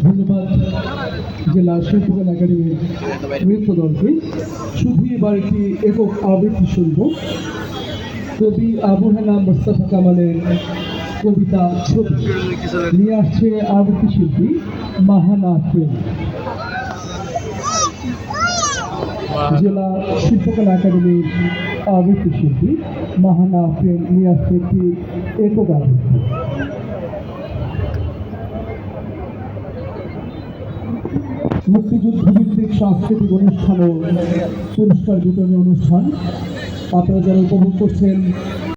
ধন্যবাদ জেলা শিল্পকলা একাডেমির নৃত্য দলকে। শুধু এবার একটি একক আবৃত্তি শুনব কবি আবু হেনা মোস্তফা কামালের কবিতা ছবি নিয়ে আসছে আবৃত্তি শিল্পী মাহানা প্রেম। জেলা শিল্পকলা একাডেমির আবৃত্তি শিল্পী মাহানা প্রেম নিয়ে আসছে একটি একক আবৃত্তি। মুক্তিযুদ্ধ ভিত্তিক সাংস্কৃতিক অনুষ্ঠান ও পুরস্কার বিতরণী অনুষ্ঠান আপনারা যারা উপভোগ করছেন